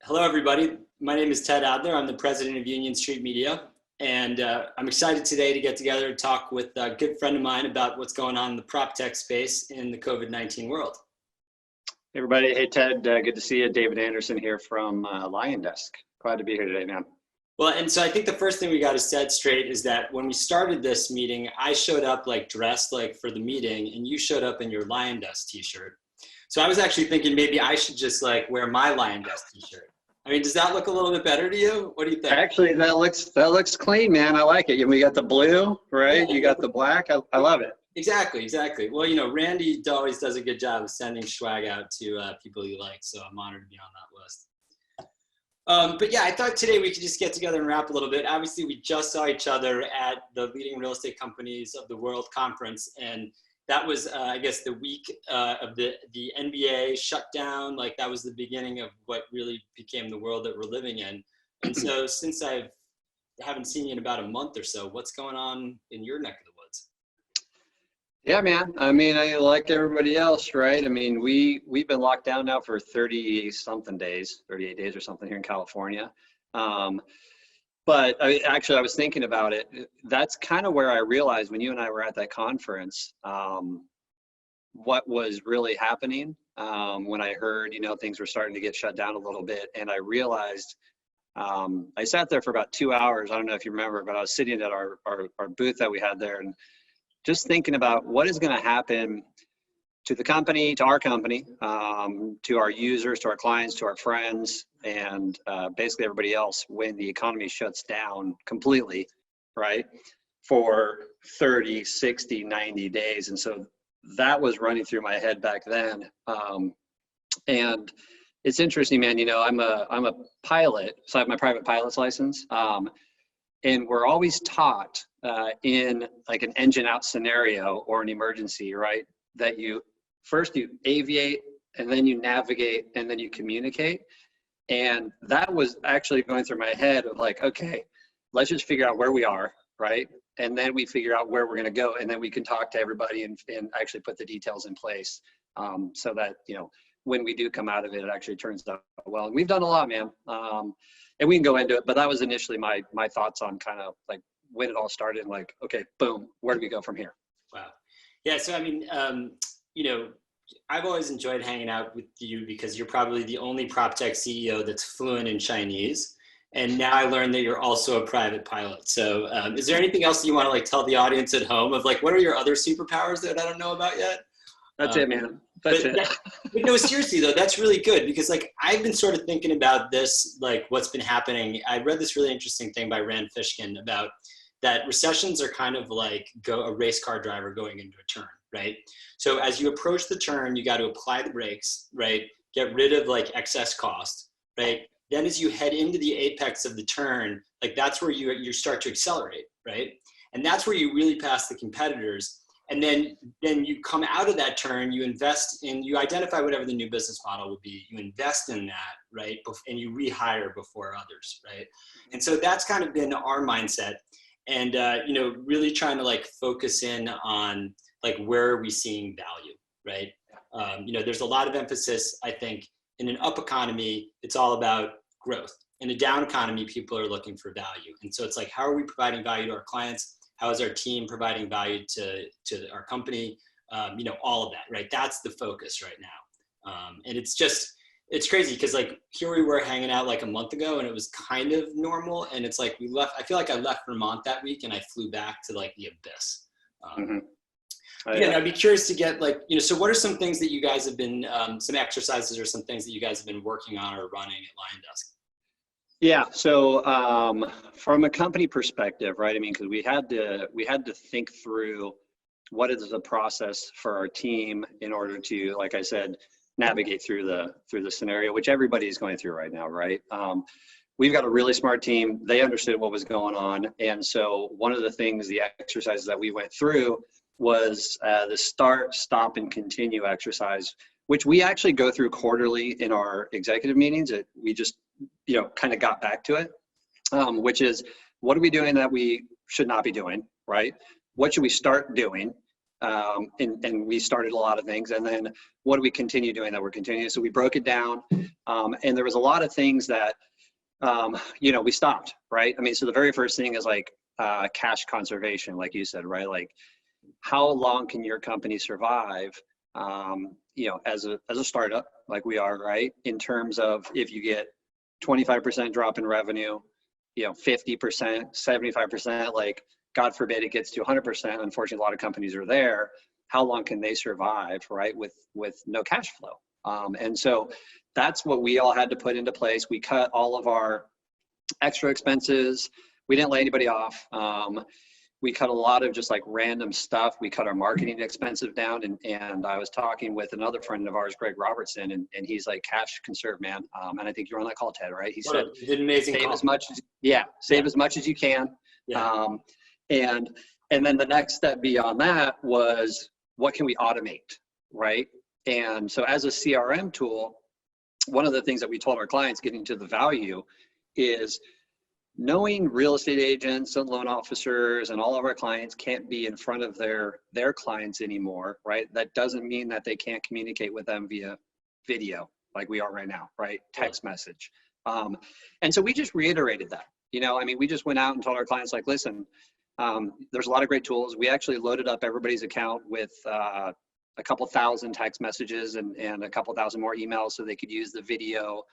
Hello, everybody. My name is Ted Adler. I'm the president of Union Street Media, and I'm excited today to get together and talk with a good friend of mine about what's going on in the Proptech space in the COVID-19 world. Hey everybody, hey Ted, good to see you. David Anderson here from LionDesk. Glad to be here today, man. Well, and so I think the first thing we got to set straight is that when we started this meeting, I showed up dressed for the meeting, and you showed up in your LionDesk t-shirt. So I was actually thinking maybe I should just wear my LionDesk t-shirt. I mean, does that look a little bit better to you? What do you think? Actually, that looks clean, man. I like it. We got the blue, right? You got the black. I love it. Exactly. Well, you know, Randy always does a good job of sending swag out to people you like, so I'm honored to be on that list. But yeah, I thought today we could just get together and rap a little bit. Obviously, we just saw each other at the Leading Real Estate Companies of the World conference, and that was, I guess, the week of the NBA shutdown. That was the beginning of what really became the world that we're living in. And so since I haven't seen you in about a month or so, what's going on in your neck of the woods? Yeah, man. I mean, I like everybody else, right? I mean, we've been locked down now for 30-something days, 38 days or something here in California. But I was thinking about it. That's kind of where I realized when you and I were at that conference, what was really happening when I heard, things were starting to get shut down a little bit. And I realized, I sat there for about 2 hours. I don't know if you remember, but I was sitting at our booth that we had there and just thinking about what is going to happen to the company, to our company, to our users, to our clients, to our friends, and basically everybody else when the economy shuts down completely, right, for 30, 60, 90 days. And so that was running through my head back then. And it's interesting, man, I'm a pilot, so I have my private pilot's license. And we're always taught in an engine out scenario or an emergency, right, that first you aviate, and then you navigate, and then you communicate. And that was actually going through my head of okay, let's just figure out where we are, right? And then we figure out where we're going to go, and then we can talk to everybody and actually put the details in place so that, when we do come out of it, it actually turns out well. And we've done a lot, man. And we can go into it, but that was initially my thoughts on kind of when it all started and okay, boom, where do we go from here? Wow. Yeah. So, I mean, I've always enjoyed hanging out with you because you're probably the only Proptech CEO that's fluent in Chinese. And now I learned that you're also a private pilot. So is there anything else you want to tell the audience at home of what are your other superpowers that I don't know about yet? That's it, man. That's it. But no, seriously though, that's really good because I've been sort of thinking about this, what's been happening. I read this really interesting thing by Rand Fishkin about that recessions are kind of a race car driver going into a turn, right? So as you approach the turn, you got to apply the brakes, right? Get rid of excess cost, right? Then as you head into the apex of the turn, that's where you start to accelerate, right? And that's where you really pass the competitors. And then you come out of that turn, you invest in, you identify whatever the new business model would be, you invest in that, right? And you rehire before others, right? And so that's kind of been our mindset. And, really trying to focus in on where are we seeing value, right? There's a lot of emphasis, I think, in an up economy, it's all about growth. In a down economy, people are looking for value. And so it's how are we providing value to our clients? How is our team providing value to our company? All of that, right? That's the focus right now. And it's crazy because here we were hanging out a month ago and it was kind of normal. And it's we left, I feel I left Vermont that week and I flew back to the abyss. I'd be curious to get so what are some things that you guys have been, some exercises or some things that you guys have been working on or running at LionDesk? Yeah. So from a company perspective, right? I mean, because we had to think through what is the process for our team in order to, like I said, navigate through the scenario, which everybody is going through right now, right? We've got a really smart team. They understood what was going on, and so one of the things, the exercises that we went through was the start, stop, and continue exercise, which we actually go through quarterly in our executive meetings. We just kind of got back to it, which is what are we doing that we should not be doing, right? What should we start doing? And we started a lot of things. And then what do we continue doing that we're continuing? So we broke it down. And there was a lot of things that, we stopped, right? I mean, so the very first thing is like cash conservation, like you said, right? Like how long can your company survive, as a startup like we are, right? In terms of if you get 25% drop in revenue, 50%, 75%, like God forbid it gets to 100%. Unfortunately, a lot of companies are there. How long can they survive, right? With no cash flow. And so that's what we all had to put into place. We cut all of our extra expenses. We didn't lay anybody off. We cut a lot of just like random stuff. We cut our marketing expenses down. And I was talking with another friend of ours, Greg Robertson, and he's like, cash conserve, man. And I think you're on that call, Ted, right? He said, did an amazing save call. as much as you can. Yeah. And then the next step beyond that was, what can we automate, right? And so as a CRM tool, one of the things that we told our clients getting to the value is knowing real estate agents and loan officers and all of our clients can't be in front of their clients anymore, right? That doesn't mean that they can't communicate with them via video like we are right now, right? Text message. And so we just reiterated that, we just went out and told our clients like, listen, there's a lot of great tools. We actually loaded up everybody's account with a couple thousand text messages and a couple thousand more emails so they could use the video.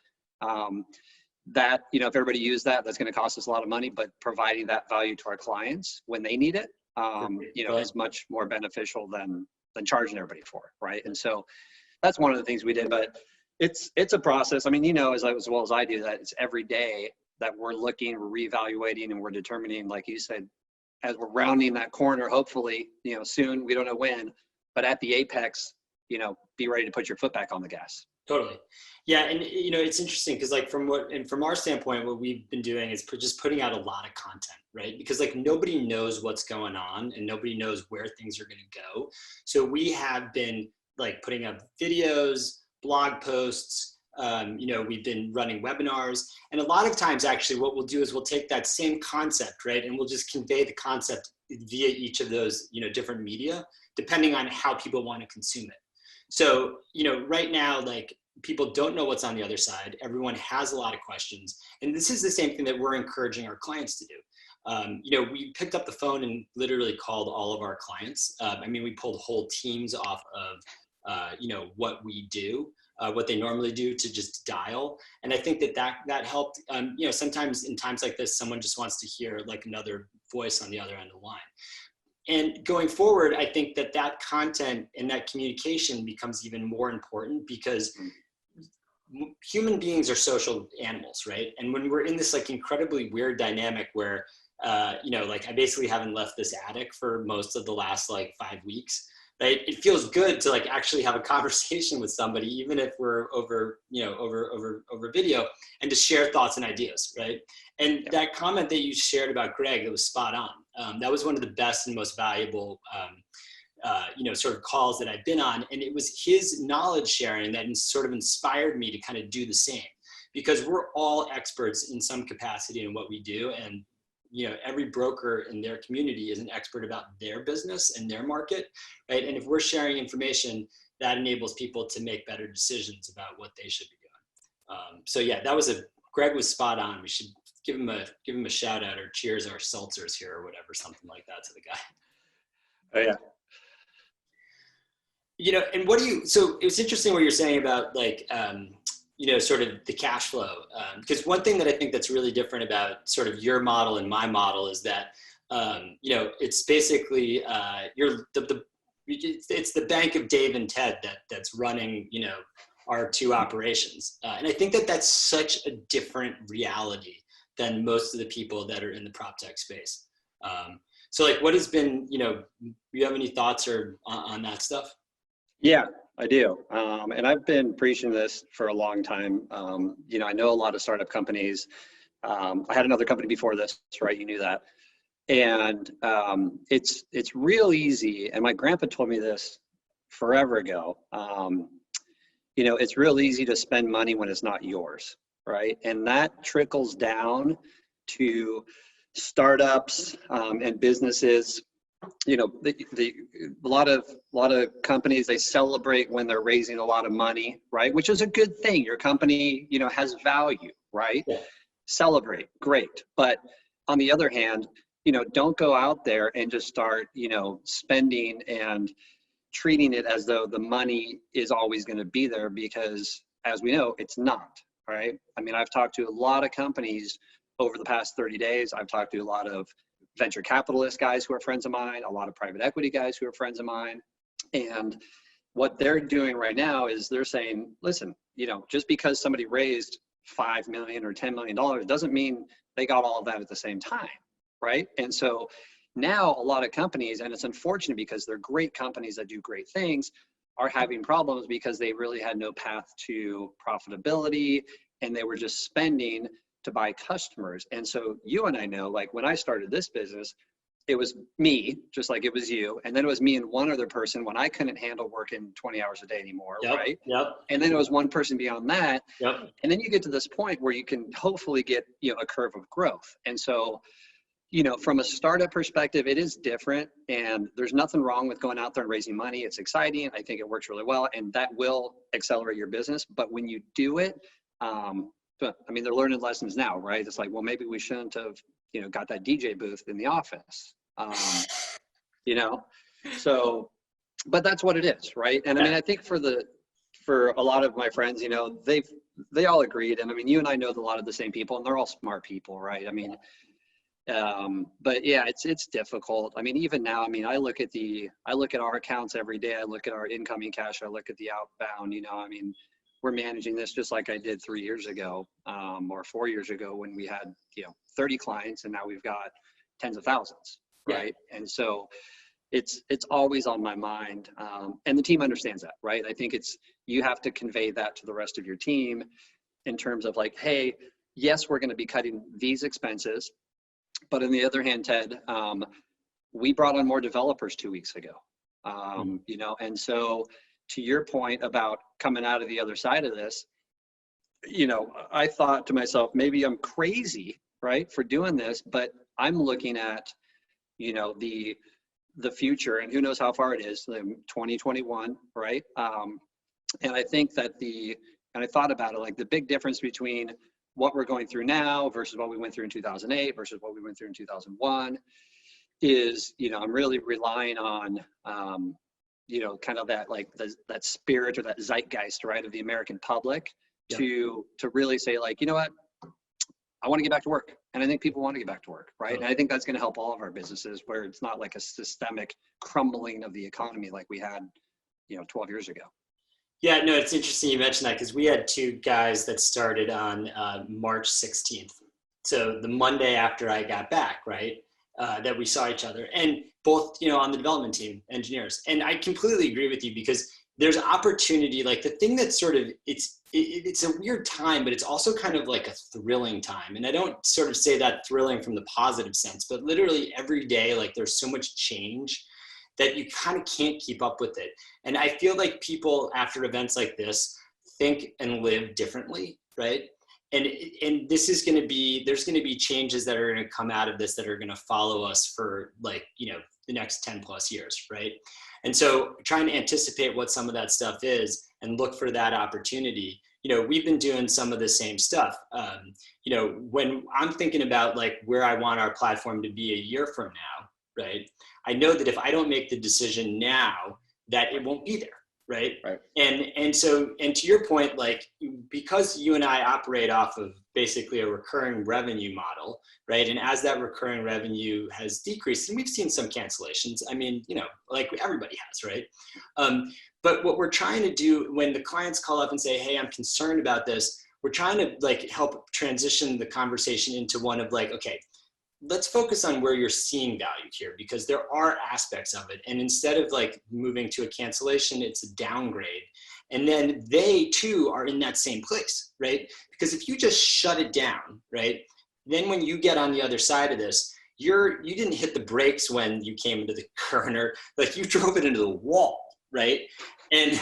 That, if everybody used that, that's going to cost us a lot of money, but providing that value to our clients when they need it, is much more beneficial than charging everybody for it, right? And so that's one of the things we did, but it's a process. I mean, as well as I do, that it's every day that we're looking, we're reevaluating, and we're determining, like you said, as we're rounding that corner, hopefully, soon, we don't know when, but at the apex, be ready to put your foot back on the gas. Totally. Yeah. And, it's interesting because like from our standpoint, what we've been doing is just putting out a lot of content, right? Because like nobody knows what's going on and nobody knows where things are going to go. So we have been like putting up videos, blog posts, we've been running webinars, and a lot of times actually what we'll do is we'll take that same concept, right? And we'll just convey the concept via each of those, different media, depending on how people want to consume it. So, right now, like people don't know what's on the other side. Everyone has a lot of questions. And this is the same thing that we're encouraging our clients to do. We picked up the phone and literally called all of our clients. We pulled whole teams off of, what we do, what they normally do to just dial. And I think that helped. Sometimes in times like this, someone just wants to hear like another voice on the other end of the line. And going forward, I think that content and that communication becomes even more important because human beings are social animals, right? And when we're in this like incredibly weird dynamic where, like I basically haven't left this attic for most of the last like 5 weeks, right? It feels good to like actually have a conversation with somebody, even if we're over video, and to share thoughts and ideas, right? And that comment that you shared about Greg, that was spot on. That was one of the best and most valuable, sort of calls that I've been on. And it was his knowledge sharing that sort of inspired me to kind of do the same, because we're all experts in some capacity in what we do. And, every broker in their community is an expert about their business and their market, right? And if we're sharing information, that enables people to make better decisions about what they should be doing. So yeah, Greg was spot on. We should give him a shout out or cheers our seltzers here or whatever, something like that to the guy. Oh yeah. And so it was interesting what you're saying about like, sort of the cash flow. Because one thing that I think that's really different about sort of your model and my model is that, it's basically, it's the bank of Dave and Ted that's running, our two operations. And I think that's such a different reality than most of the people that are in the Proptech space. So like what has been, you have any thoughts on that stuff? Yeah, I do. And I've been preaching this for a long time. I know a lot of startup companies. I had another company before this, right? You knew that. And it's real easy. And my grandpa told me this forever ago. It's real easy to spend money when it's not yours, right? And that trickles down to startups and businesses you know, a lot of companies, they celebrate when they're raising a lot of money, right? Which is a good thing. Your company, you know, has value, right? Yeah. Celebrate, great. But on the other hand, you know, don't go out there and just start, you know, spending and treating it as though the money is always going to be there, because as we know, it's not, right? I mean, I've talked to a lot of companies over the past 30 days. I've talked to a lot of venture capitalist guys who are friends of mine, a lot of private equity guys who are friends of mine. And what they're doing right now is they're saying, listen, you know, just because somebody raised $5 million or $10 million doesn't mean they got all of that at the same time, right? And so now a lot of companies, and it's unfortunate because they're great companies that do great things, are having problems because they really had no path to profitability, and they were just spending to buy customers. And so you and I know, like when I started this business, it was me, just like it was you. And then it was me and one other person when I couldn't handle working 20 hours a day anymore, right? Yep. And then it was one person beyond that. Yep. And then you get to this point where you can hopefully get, you know, a curve of growth. And so, you know, from a startup perspective, it is different, and there's nothing wrong with going out there and raising money. It's exciting. I think it works really well, and that will accelerate your business. But when you do it, I mean, they're learning lessons now, right? It's like, well, maybe we shouldn't have, you know, got that DJ booth in the office, you know? So, but that's what it is, right? And I mean, I think for a lot of my friends, you know, they all agreed. And I mean, you and I know a lot of the same people, and they're all smart people, right? I mean, but yeah, it's difficult. I mean, even now, I mean, I look at our accounts every day. I look at our incoming cash. I look at the outbound, you know, I mean, we're managing this just like I did 3 years ago, or 4 years ago, when we had, you know, 30 clients, and now we've got tens of thousands, right? Yeah. And so it's always on my mind. And the team understands that, right? I think you have to convey that to the rest of your team in terms of like, hey, yes, we're going to be cutting these expenses. But on the other hand, Ted, we brought on more developers 2 weeks ago, you know, and so to your point about coming out of the other side of this, you know, I thought to myself, maybe I'm crazy, right, for doing this, but I'm looking at, you know, the future, and who knows how far it is, 2021, right? And I think that and I thought about it, like the big difference between what we're going through now versus what we went through in 2008 versus what we went through in 2001 is, you know, I'm really relying on, you know, kind of that, like that spirit or that zeitgeist, right, of the American public to really say, like, you know what, I want to get back to work. And I think people want to get back to work, right? And I think that's going to help all of our businesses, where it's not like a systemic crumbling of the economy like we had, you know, 12 years ago. Yeah, no, it's interesting you mentioned that, because we had two guys that started on March 16th. So the Monday after I got back, right, that we saw each other, and both, you know, on the development team, engineers. And I completely agree with you, because there's opportunity. Like the thing that's sort of, it's a weird time, but it's also kind of like a thrilling time. And I don't sort of say that thrilling from the positive sense, but literally every day, like there's so much change that you kind of can't keep up with it. And I feel like people after events like this think and live differently, right? And this is going to be, there's going to be changes that are going to come out of this that are going to follow us for, like, you know, the next 10 plus years, right? And so trying to anticipate what some of that stuff is and look for that opportunity. You know, we've been doing some of the same stuff. You know, when I'm thinking about like where I want our platform to be a year from now, right? I know that if I don't make the decision now, that it won't be there, right? And so, and to your point, like, because you and I operate off of basically a recurring revenue model, right? And as that recurring revenue has decreased, and we've seen some cancellations, I mean, you know, like everybody has, right? But what we're trying to do when the clients call up and say, hey, I'm concerned about this, we're trying to like help transition the conversation into one of like, okay, let's focus on where you're seeing value here, because there are aspects of it. And instead of like moving to a cancellation, it's a downgrade. And then they too are in that same place, right? Because if you just shut it down, right? Then when you get on the other side of this, you didn't hit the brakes when you came into the corner, like you drove it into the wall, right? And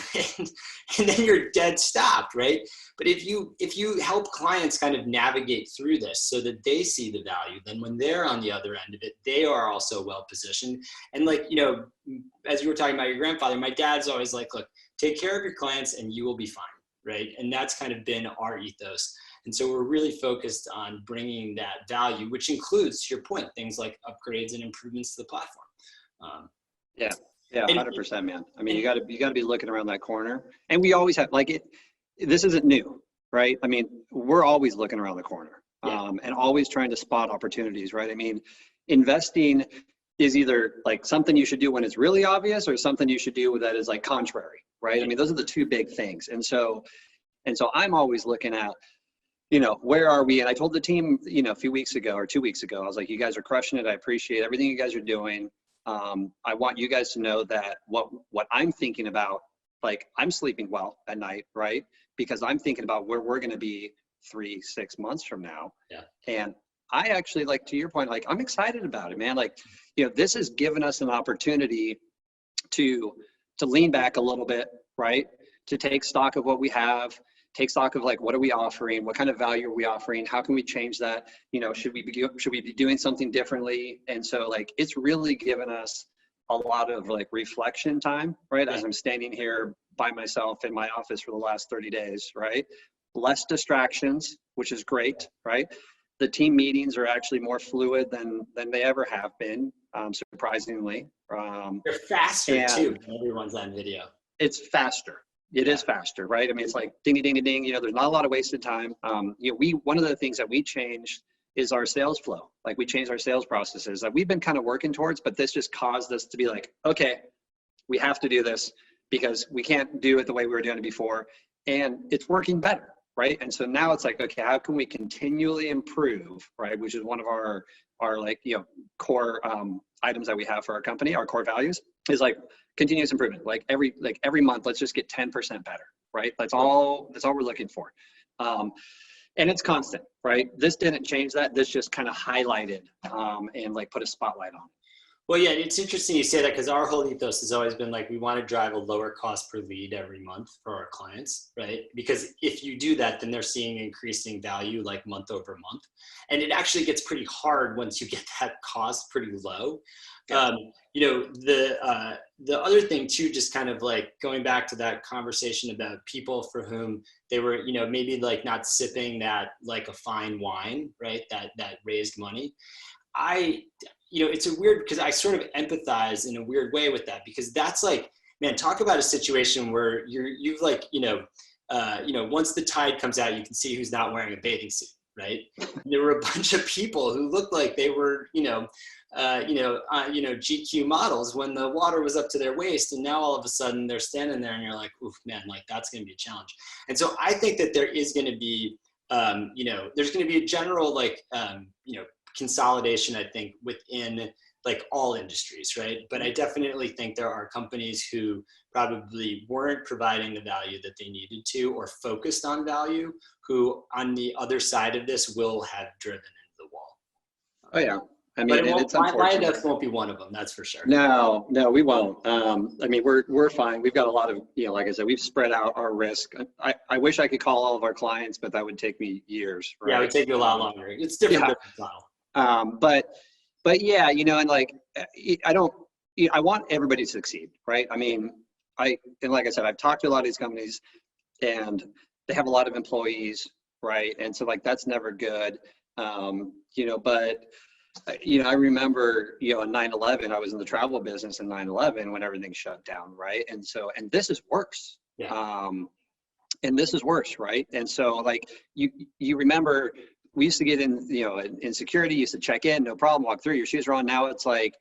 then you're dead stopped, right? But if you help clients kind of navigate through this so that they see the value, then when they're on the other end of it, they are also well positioned. And like, you know, as you were talking about your grandfather, my dad's always like, look, take care of your clients and you will be fine, right? And that's kind of been our ethos. And so we're really focused on bringing that value, which includes, to your point, things like upgrades and improvements to the platform. Yeah, 100%, man. I mean, you got to be looking around that corner, and we always have, like, this isn't new, right? I mean, we're always looking around the corner, and always trying to spot opportunities, right? I mean, investing is either like something you should do when it's really obvious, or something you should do that is like contrary, right? I mean, those are the two big things. And so I'm always looking at, you know, where are we? And I told the team, you know, a few weeks ago or 2 weeks ago, I was like, you guys are crushing it. I appreciate everything you guys are doing. I want you guys to know that what I'm thinking about, like, I'm sleeping well at night, right? Because I'm thinking about where we're going to be 3-6 months from now. Yeah. And I actually, like, to your point, like, I'm excited about it, man. Like, you know, this has given us an opportunity to lean back a little bit, right? To take stock of what we have, take stock of, like, what are we offering? What kind of value are we offering? How can we change that? You know, should we be doing something differently? And so, like, it's really given us a lot of, like, reflection time, right? As I'm standing here by myself in my office for the last 30 days, right? Less distractions, which is great, right? The team meetings are actually more fluid than they ever have been, surprisingly. They're faster too. Everyone's on video. It's faster. It is faster, right? I mean, it's like ding, ding, ding, ding. You know, there's not a lot of wasted time. You know, one of the things that we changed is our sales flow. Like, we changed our sales processes that we've been kind of working towards, but this just caused us to be like, okay, we have to do this because we can't do it the way we were doing it before, and it's working better, right? And so now it's like, okay, how can we continually improve, right? Which is one of our like, you know, core items that we have for our company. Our core values is like continuous improvement. Like every month, let's just get 10% better, right? That's all we're looking for. And it's constant, right? This didn't change that. This just kind of highlighted and, like, put a spotlight on it. Well, yeah, it's interesting you say that, because our whole ethos has always been like, we want to drive a lower cost per lead every month for our clients, right? Because if you do that, then they're seeing increasing value, like, month over month. And it actually gets pretty hard once you get that cost pretty low. You know, the other thing too, just kind of like going back to that conversation about people for whom they were, you know, maybe like not sipping that, like, a fine wine, right? That raised money. You know, it's a weird, because I sort of empathize in a weird way with that, because that's like, man, talk about a situation where you've like, you know, once the tide comes out, you can see who's not wearing a bathing suit, right? And there were a bunch of people who looked like they were, GQ models when the water was up to their waist, and now all of a sudden they're standing there, and you're like, oof, man, like, that's going to be a challenge. And so I think that there is going to be, there's going to be a general, like, consolidation, I think, within, like, all industries, right? But I definitely think there are companies who probably weren't providing the value that they needed to, or focused on value, who on the other side of this will have driven into the wall. Oh yeah. I mean, it's unfortunate. LionDesk won't be one of them, that's for sure. No, we won't. I mean, we're fine. We've got a lot of, you know, like I said, we've spread out our risk. I wish I could call all of our clients, but that would take me years. Right? Yeah, it would take you a lot longer. It's different business model. But yeah, you know, and like, I want everybody to succeed, right? I mean, and like I said, I've talked to a lot of these companies, and they have a lot of employees, right? And so, like, that's never good, you know, but, you know, I remember, you know, in 9/11, I was in the travel business in 9/11 when everything shut down, right? And so, and this is worse. Yeah. And this is worse, right? And so, like, you remember, we used to get in, you know, in security, used to check in, no problem, walk through, your shoes are on. Now it's like,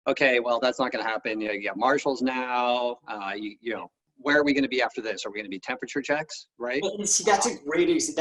okay, well, that's not going to happen. You know, you got marshals now. You know, where are we going to be after this? Are we going to be temperature checks, right? Well, see, that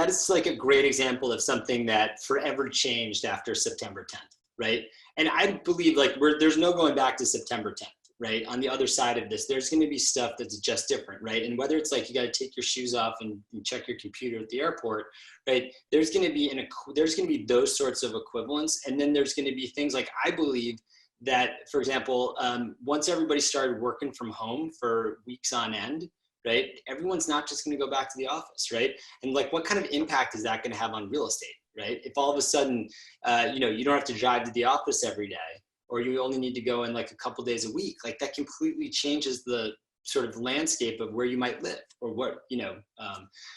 is like a great example of something that forever changed after September 10th, right? And I believe, like, there's no going back to September 10th. Right? On the other side of this, there's going to be stuff that's just different, right? And whether it's like you got to take your shoes off and check your computer at the airport, right? There's going to be those sorts of equivalents, and then there's going to be things like, I believe that, for example, once everybody started working from home for weeks on end, right? Everyone's not just going to go back to the office, right? And like, what kind of impact is that going to have on real estate, right? If all of a sudden, you don't have to drive to the office every day, or you only need to go in like a couple days a week, like that completely changes the sort of landscape of where you might live, or what,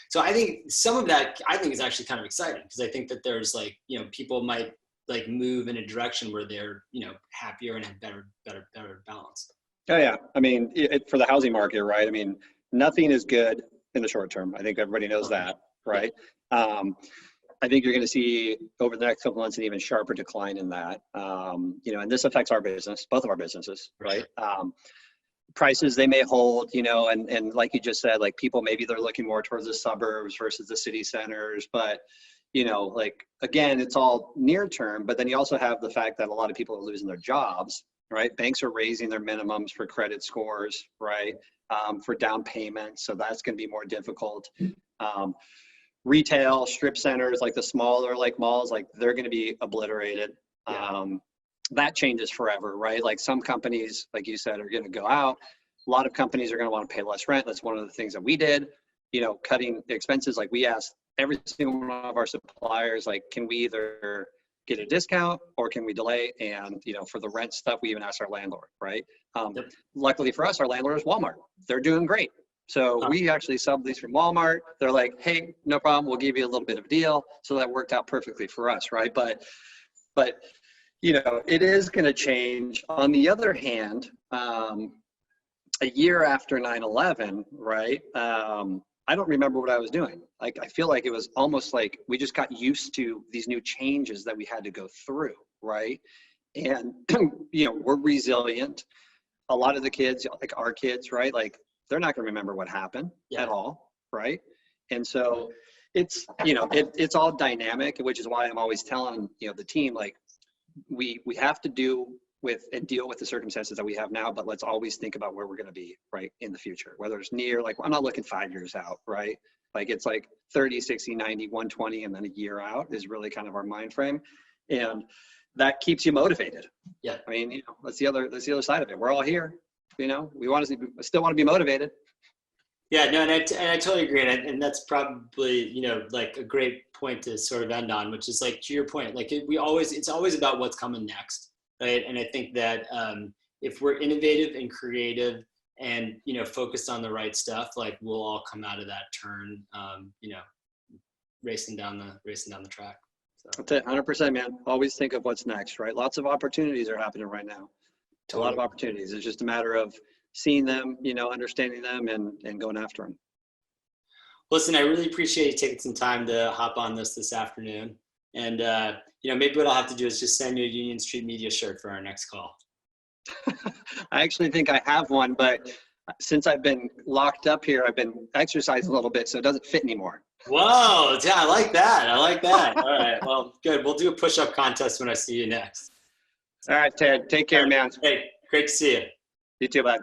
so I think some of that, I think, is actually kind of exciting, because I think that there's like, people might like move in a direction where they're, happier and have better balance. Oh yeah. I mean, for the housing market, right? I mean, nothing is good in the short term. I think everybody knows that, right? I think you're going to see over the next couple months an even sharper decline in that. And this affects our business, both of our businesses, right? Prices, they may hold, and like you just said, like people, maybe they're looking more towards the suburbs versus the city centers, but like, again, it's all near term, but then you also have the fact that a lot of people are losing their jobs, right? Banks are raising their minimums for credit scores, right? For down payments. So that's going to be more difficult. Retail strip centers, like the smaller like malls, like they're going to be obliterated. That changes forever, right? Like some companies, like you said, are going to go out. A lot of companies are going to want to pay less rent. That's one of the things that we did, cutting expenses. Like we asked every single one of our suppliers, like, can we either get a discount or can we delay? And, for the rent stuff, we even asked our landlord, right? Luckily for us, our landlord is Walmart. They're doing great. So we actually subleased from Walmart. They're like, hey, no problem. We'll give you a little bit of a deal. So that worked out perfectly for us, right? But it is going to change. On the other hand, a year after 9/11, right? I don't remember what I was doing. Like, I feel like it was almost like we just got used to these new changes that we had to go through, right? And, we're resilient. A lot of the kids, like our kids, right? Like, they're not going to remember what happened at all, right? And so it's, it's all dynamic, which is why I'm always telling, the team, like, we have to deal with the circumstances that we have now, but let's always think about where we're going to be, right, in the future, whether it's near, like, I'm not looking 5 years out, right? Like, it's like 30, 60, 90, 120, and then a year out is really kind of our mind frame. And that keeps you motivated. Yeah. I mean, that's the other side of it. We're all here, we still want to be motivated. Yeah, no, and I totally agree. And that's probably, like a great point to sort of end on, which is like, to your point, like it's always about what's coming next, right? And I think that if we're innovative and creative and, focused on the right stuff, like we'll all come out of that turn, racing down the track. So. That's it, 100%, man. Always think of what's next, right? Lots of opportunities are happening right now. Totally. A lot of opportunities. It's just a matter of seeing them, understanding them and going after them. Listen, I really appreciate you taking some time to hop on this afternoon. And, maybe what I'll have to do is just send you a Union Street Media shirt for our next call. I actually think I have one, but since I've been locked up here, I've been exercising a little bit, so it doesn't fit anymore. Whoa, yeah, I like that. All right, well, good. We'll do a push-up contest when I see you next. All right, Ted, take care, man. Hey, great to see you. You too, bud.